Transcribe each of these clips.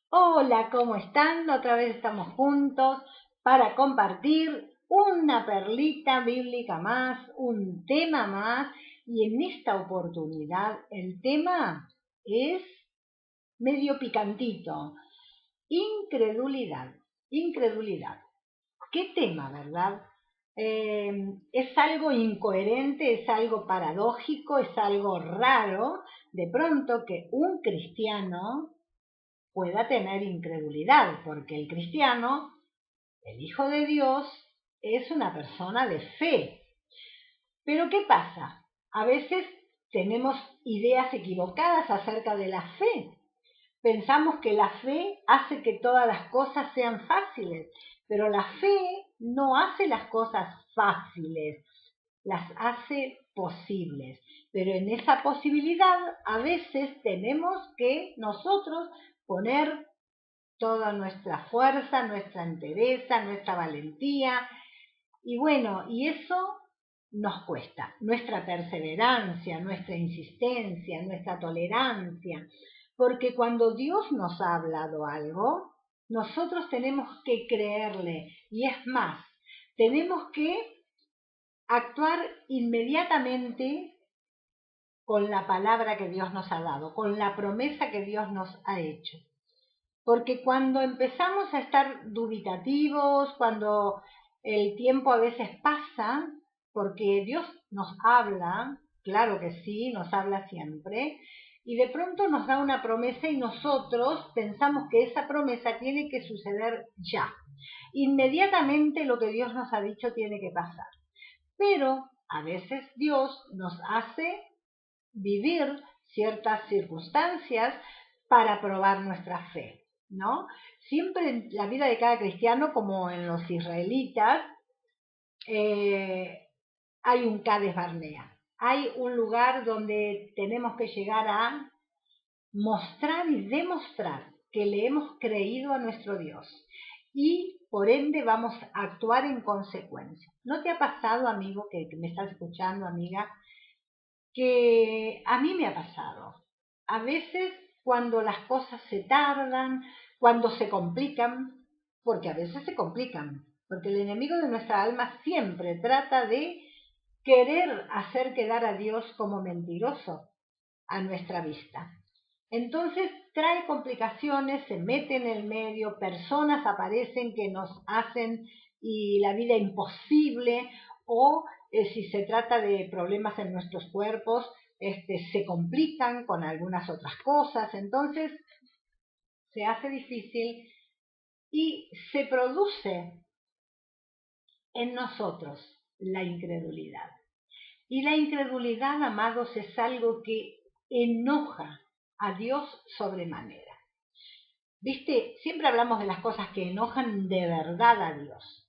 Hola, ¿cómo están? Otra vez estamos juntos para compartir una perlita bíblica más, un tema más, y en esta oportunidad el tema es medio picantito, incredulidad, incredulidad. ¿Qué tema, verdad? Es algo incoherente, es algo paradójico, es algo raro, de pronto que un cristiano pueda tener incredulidad, porque el cristiano, el Hijo de Dios, es una persona de fe. Pero ¿qué pasa? A veces tenemos ideas equivocadas acerca de la fe. Pensamos que la fe hace que todas las cosas sean fáciles, pero la fe no hace las cosas fáciles, las hace posibles. Pero en esa posibilidad a veces tenemos que nosotros poner toda nuestra fuerza, nuestra entereza, nuestra valentía. Y bueno, y eso nos cuesta, nuestra perseverancia, nuestra insistencia, nuestra tolerancia, porque cuando Dios nos ha hablado algo, nosotros tenemos que creerle, y es más, tenemos que actuar inmediatamente con la palabra que Dios nos ha dado, con la promesa que Dios nos ha hecho. Porque cuando empezamos a estar dubitativos, cuando el tiempo a veces pasa, porque Dios nos habla, claro que sí, nos habla siempre, y de pronto nos da una promesa y nosotros pensamos que esa promesa tiene que suceder ya. Inmediatamente lo que Dios nos ha dicho tiene que pasar. Pero a veces Dios nos hace vivir ciertas circunstancias para probar nuestra fe, ¿no? Siempre en la vida de cada cristiano, como en los israelitas, hay un Cades Barnea. Hay un lugar donde tenemos que llegar a mostrar y demostrar que le hemos creído a nuestro Dios y por ende vamos a actuar en consecuencia. ¿No te ha pasado, amigo, que me estás escuchando, amiga, que a mí me ha pasado? A veces cuando las cosas se tardan, cuando se complican, porque a veces se complican, porque el enemigo de nuestra alma siempre trata de querer hacer quedar a Dios como mentiroso a nuestra vista. Entonces trae complicaciones, se mete en el medio, personas aparecen que nos hacen y la vida imposible, o si se trata de problemas en nuestros cuerpos, se complican con algunas otras cosas, entonces se hace difícil y se produce en nosotros la incredulidad. Y la incredulidad, amados, es algo que enoja a Dios sobremanera. ¿Viste? Siempre hablamos de las cosas que enojan de verdad a Dios.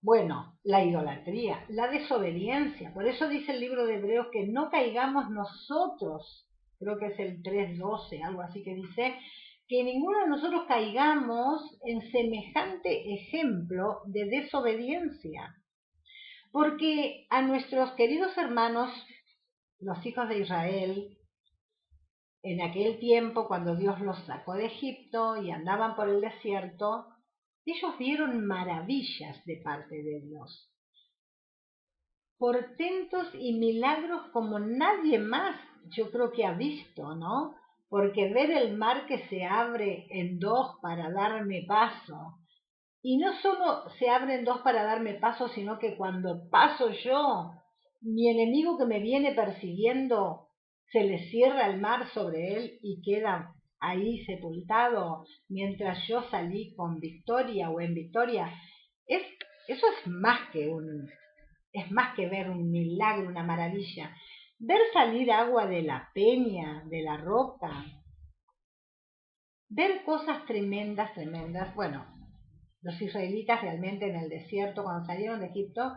Bueno, la idolatría, la desobediencia. Por eso dice el libro de Hebreos que no caigamos nosotros, creo que es el 3:12, algo así que dice, que ninguno de nosotros caigamos en semejante ejemplo de desobediencia. Porque a nuestros queridos hermanos, los hijos de Israel, en aquel tiempo cuando Dios los sacó de Egipto y andaban por el desierto, ellos vieron maravillas de parte de Dios, portentos y milagros como nadie más yo creo que ha visto, ¿no? Porque ver el mar que se abre en dos para darme paso, y no solo se abre en dos para darme paso, sino que cuando paso yo, mi enemigo que me viene persiguiendo, se le cierra el mar sobre él y queda ahí sepultado, mientras yo salí con victoria o en victoria. Es, eso es más que ver un milagro, una maravilla. Ver salir agua de la peña, de la roca, ver cosas tremendas, tremendas. Bueno, los israelitas realmente en el desierto, cuando salieron de Egipto,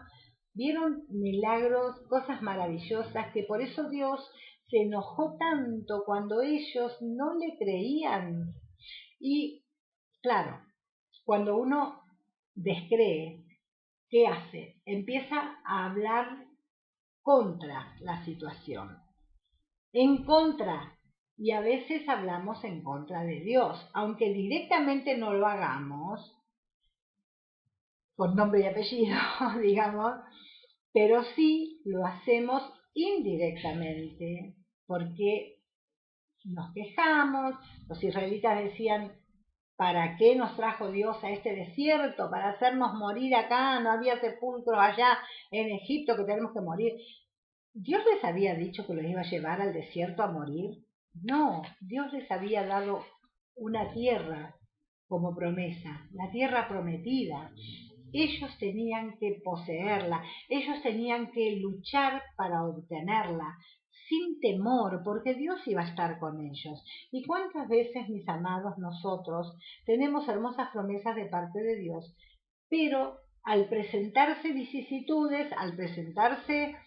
vieron milagros, cosas maravillosas, que por eso Dios se enojó tanto cuando ellos no le creían. Y claro, cuando uno descree, ¿qué hace? Empieza a hablar contra la situación, en contra. y a veces hablamos en contra de Dios, aunque directamente no lo hagamos, con nombre y apellido, digamos, pero sí lo hacemos indirectamente, porque nos quejamos. Los israelitas decían, ¿para qué nos trajo Dios a este desierto? Para hacernos morir acá, no había sepulcros allá en Egipto que tenemos que morir. ¿Dios les había dicho que los iba a llevar al desierto a morir? No, Dios les había dado una tierra como promesa, la tierra prometida. Ellos tenían que poseerla, ellos tenían que luchar para obtenerla, sin temor, porque Dios iba a estar con ellos. ¿Y cuántas veces, mis amados, nosotros tenemos hermosas promesas de parte de Dios, pero al presentarse vicisitudes, al presentarse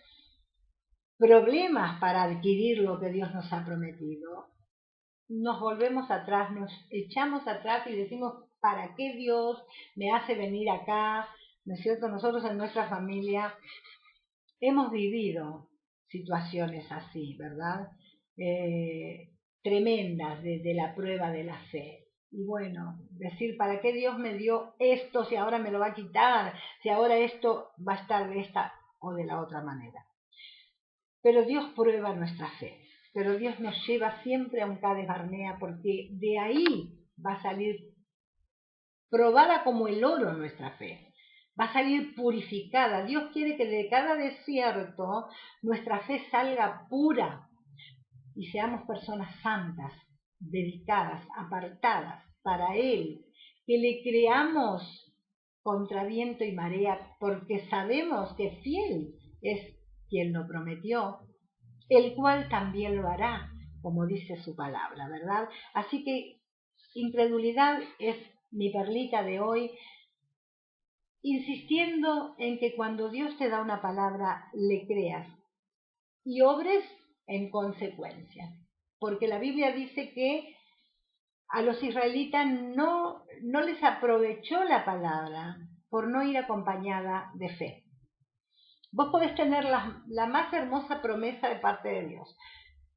problemas para adquirir lo que Dios nos ha prometido, nos volvemos atrás, nos echamos atrás y decimos, ¿para qué Dios me hace venir acá? ¿No es cierto? Nosotros en nuestra familia hemos vivido situaciones así, ¿verdad? Tremendas de la prueba de la fe. Y bueno, decir, ¿para qué Dios me dio esto si ahora me lo va a quitar? Si ahora esto va a estar de esta o de la otra manera. Pero Dios prueba nuestra fe. Pero Dios nos lleva siempre a un Cades Barnea, porque de ahí va a salir probada como el oro nuestra fe. Va a salir purificada. Dios quiere que de cada desierto nuestra fe salga pura y seamos personas santas, dedicadas, apartadas para Él. Que le creamos contra viento y marea, porque sabemos que fiel es quien lo prometió, el cual también lo hará, como dice su palabra, ¿verdad? Así que incredulidad es mi perlita de hoy, insistiendo en que cuando Dios te da una palabra, le creas y obres en consecuencia. Porque la Biblia dice que a los israelitas no les aprovechó la palabra por no ir acompañada de fe. Vos podés tener la más hermosa promesa de parte de Dios.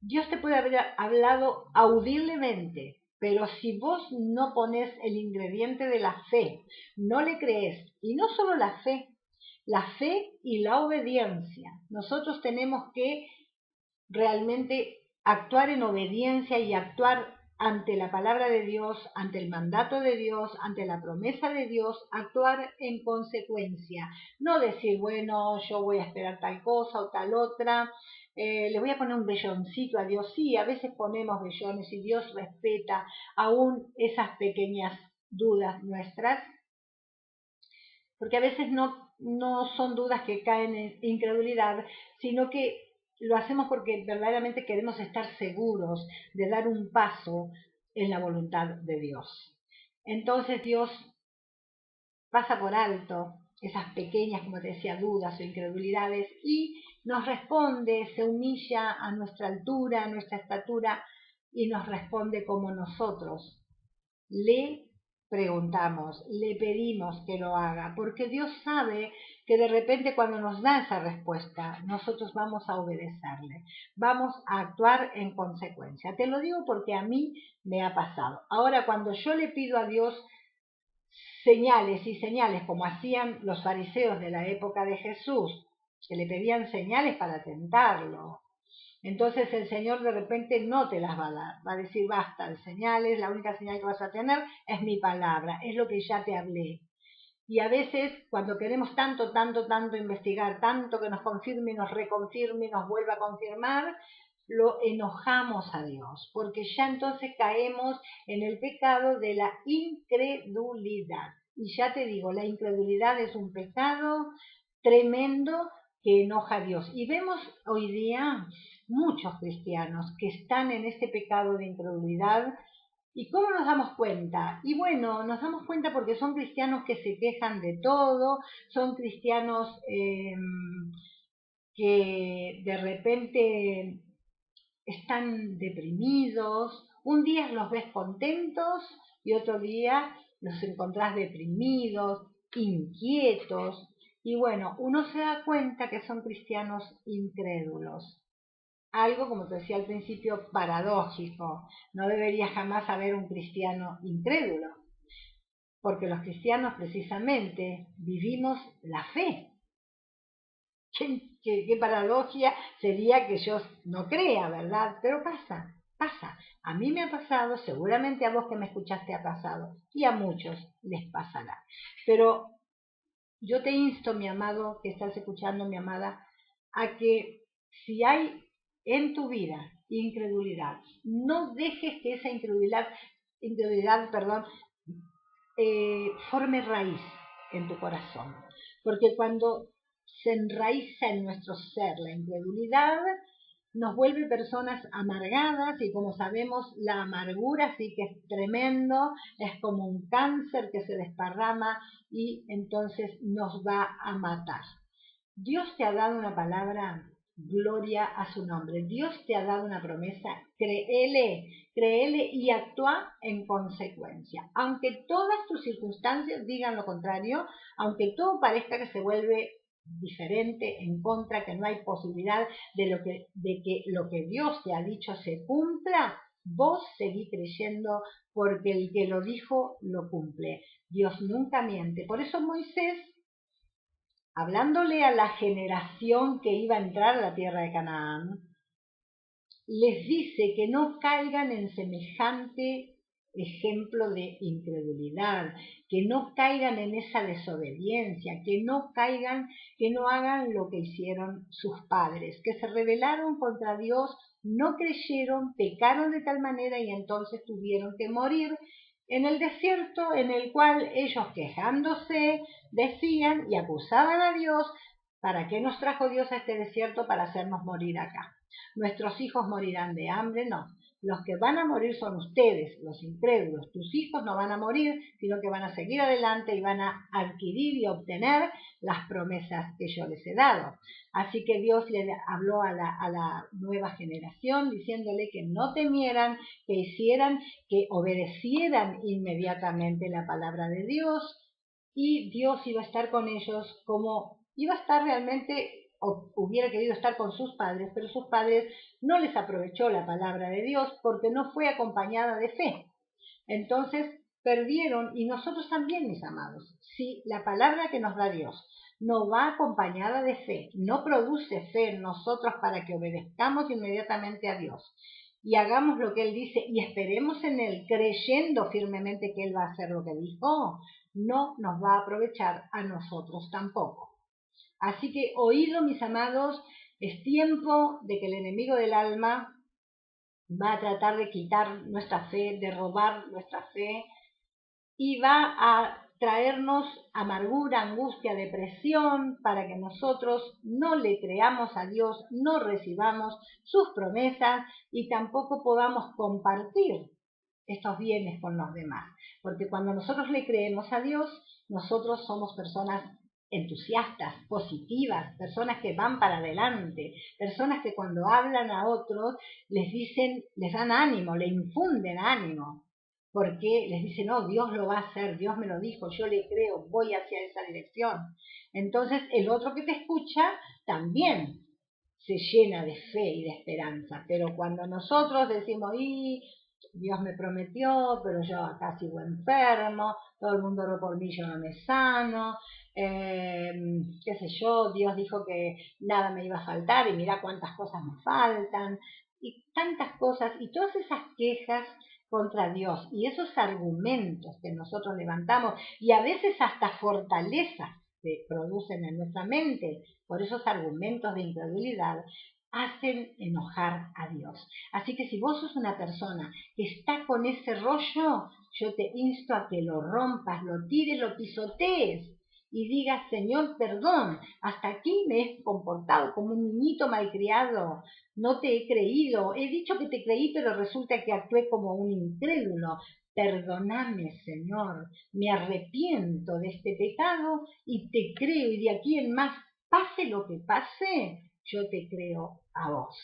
Dios te puede haber hablado audiblemente, pero si vos no pones el ingrediente de la fe, no le crees, y no solo la fe y la obediencia. Nosotros tenemos que realmente actuar en obediencia y actuar ante la palabra de Dios, ante el mandato de Dios, ante la promesa de Dios, actuar en consecuencia. No decir, bueno, yo voy a esperar tal cosa o tal otra, le voy a poner un velloncito a Dios. Sí, a veces ponemos vellones y Dios respeta aún esas pequeñas dudas nuestras, porque a veces no son dudas que caen en incredulidad, sino que lo hacemos porque verdaderamente queremos estar seguros de dar un paso en la voluntad de Dios. Entonces Dios pasa por alto esas pequeñas, como te decía, dudas o incredulidades y nos responde, se humilla a nuestra altura, a nuestra estatura y nos responde como nosotros le preguntamos, le pedimos que lo haga, porque Dios sabe que de repente cuando nos da esa respuesta, nosotros vamos a obedecerle, vamos a actuar en consecuencia. Te lo digo porque a mí me ha pasado. Ahora, cuando yo le pido a Dios señales y señales, como hacían los fariseos de la época de Jesús, que le pedían señales para tentarlo, entonces el Señor de repente no te las va a dar, va a decir basta de señales, la única señal que vas a tener es mi palabra, es lo que ya te hablé. Y a veces cuando queremos tanto investigar, tanto que nos confirme, nos reconfirme, nos vuelva a confirmar, lo enojamos a Dios, porque ya entonces caemos en el pecado de la incredulidad. Y ya te digo, la incredulidad es un pecado tremendo que enoja a Dios. Y vemos hoy día muchos cristianos que están en este pecado de incredulidad. ¿Y cómo nos damos cuenta? Y bueno, nos damos cuenta porque son cristianos que se quejan de todo, son cristianos que de repente están deprimidos, un día los ves contentos y otro día los encontrás deprimidos, inquietos, y bueno, uno se da cuenta que son cristianos incrédulos. algo, como te decía al principio, paradójico. No debería jamás haber un cristiano incrédulo, porque los cristianos precisamente vivimos la fe. ¿Qué paradoja sería que yo no crea, ¿verdad? Pero pasa. A mí me ha pasado, seguramente a vos que me escuchaste ha pasado, y a muchos les pasará. Pero yo te insto, mi amado, que estás escuchando, mi amada, a que si hay en tu vida incredulidad, no dejes que esa incredulidad, forme raíz en tu corazón. Porque cuando se enraiza en nuestro ser la incredulidad, nos vuelve personas amargadas y como sabemos la amargura sí que es tremendo, es como un cáncer que se desparrama y entonces nos va a matar. Dios te ha dado una palabra, gloria a su nombre. Dios te ha dado una promesa, créele y actúa en consecuencia. Aunque todas tus circunstancias digan lo contrario, aunque todo parezca que se vuelve diferente, en contra, que no hay posibilidad de que lo que Dios te ha dicho se cumpla, vos seguí creyendo porque el que lo dijo lo cumple. Dios nunca miente. Por eso Moisés, hablándole a la generación que iba a entrar a la tierra de Canaán, les dice que no caigan en semejante ejemplo de incredulidad, que no caigan en esa desobediencia, que no hagan lo que hicieron sus padres, que se rebelaron contra Dios, no creyeron, pecaron de tal manera y entonces tuvieron que morir en el desierto, en el cual ellos quejándose decían y acusaban a Dios: ¿para qué nos trajo Dios a este desierto para hacernos morir acá? ¿Nuestros hijos morirán de hambre? No. Los que van a morir son ustedes, los incrédulos. Tus hijos no van a morir, sino que van a seguir adelante y van a adquirir y obtener las promesas que yo les he dado. Así que Dios le habló a la nueva generación diciéndole que no temieran, que obedecieran inmediatamente la palabra de Dios, y Dios iba a estar con ellos como iba a estar realmente, o hubiera querido estar con sus padres, pero sus padres no les aprovechó la palabra de Dios porque no fue acompañada de fe. Entonces perdieron, y nosotros también, mis amados, si la palabra que nos da Dios no va acompañada de fe, no produce fe en nosotros para que obedezcamos inmediatamente a Dios y hagamos lo que Él dice y esperemos en Él creyendo firmemente que Él va a hacer lo que dijo, no nos va a aprovechar a nosotros tampoco. Así que oídlo, mis amados, es tiempo de que el enemigo del alma va a tratar de quitar nuestra fe, de robar nuestra fe, y va a traernos amargura, angustia, depresión, para que nosotros no le creamos a Dios, no recibamos sus promesas y tampoco podamos compartir estos bienes con los demás. Porque cuando nosotros le creemos a Dios, nosotros somos personas entusiastas, positivas, personas que van para adelante, personas que cuando hablan a otros les dan ánimo, le infunden ánimo, porque les dicen: no, Dios lo va a hacer, Dios me lo dijo, yo le creo, voy hacia esa dirección. Entonces el otro que te escucha también se llena de fe y de esperanza. Pero cuando nosotros decimos: y Dios me prometió, pero yo acá sigo enfermo, todo el mundo oró por mí, yo no me sano, qué sé yo, Dios dijo que nada me iba a faltar y mira cuántas cosas me faltan, y tantas cosas, y todas esas quejas contra Dios y esos argumentos que nosotros levantamos y a veces hasta fortalezas se producen en nuestra mente por esos argumentos de incredulidad, hacen enojar a Dios. Así que si vos sos una persona que está con ese rollo, yo te insto a que lo rompas, lo tires, lo pisotees y digas: Señor, perdón, hasta aquí me he comportado como un niñito malcriado, no te he creído, he dicho que te creí, pero resulta que actué como un incrédulo. Perdóname, Señor, me arrepiento de este pecado y te creo, y de aquí en más, pase lo que pase, yo te creo a vos.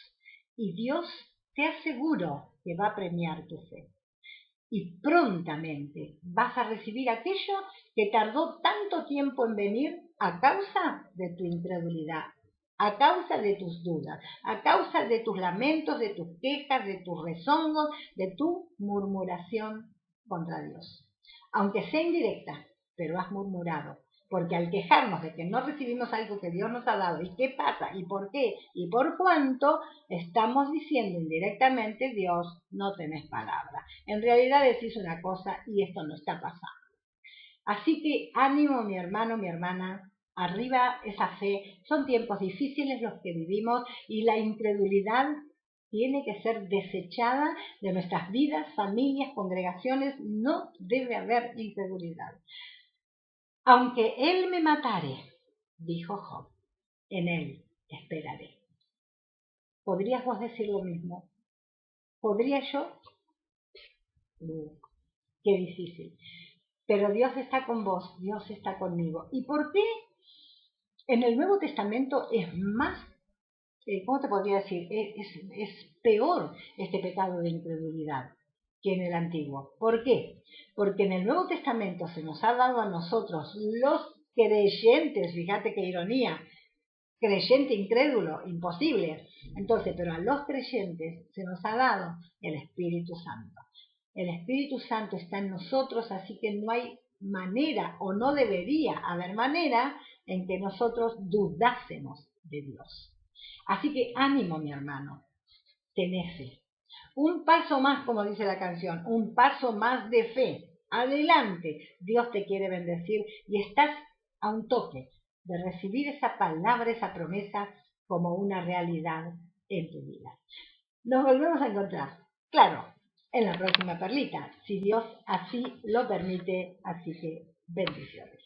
Y Dios, te aseguro que va a premiar tu fe. Y prontamente vas a recibir aquello que tardó tanto tiempo en venir a causa de tu incredulidad. a causa de tus dudas, a causa de tus lamentos, de tus quejas, de tus rezongos, de tu murmuración contra Dios. Aunque sea indirecta, pero has murmurado. Porque al quejarnos de que no recibimos algo que Dios nos ha dado, y qué pasa, y por qué, y por cuánto, estamos diciendo indirectamente, Dios, no tenés palabra. En realidad decís una cosa y esto no está pasando. Así que ánimo, mi hermano, mi hermana, arriba esa fe. Son tiempos difíciles los que vivimos y la incredulidad tiene que ser desechada de nuestras vidas, familias, congregaciones. No debe haber incredulidad. Aunque él me matare, dijo Job, en él esperaré. ¿Podrías vos decir lo mismo? ¿Podría yo? Qué difícil. Pero Dios está con vos, Dios está conmigo. ¿Y por qué en el Nuevo Testamento es más, cómo te podría decir, es peor este pecado de incredulidad que en el Antiguo? ¿Por qué? Porque en el Nuevo Testamento se nos ha dado a nosotros, los creyentes, fíjate qué ironía, creyente incrédulo, imposible. Entonces, pero a los creyentes se nos ha dado el Espíritu Santo. El Espíritu Santo está en nosotros, así que no hay manera, o no debería haber manera, en que nosotros dudásemos de Dios. Así que ánimo, mi hermano, tenés fe. Un paso más, como dice la canción, un paso más de fe. Adelante, Dios te quiere bendecir y estás a un toque de recibir esa palabra, esa promesa como una realidad en tu vida. Nos volvemos a encontrar, claro, en la próxima perlita, si Dios así lo permite, así que bendiciones.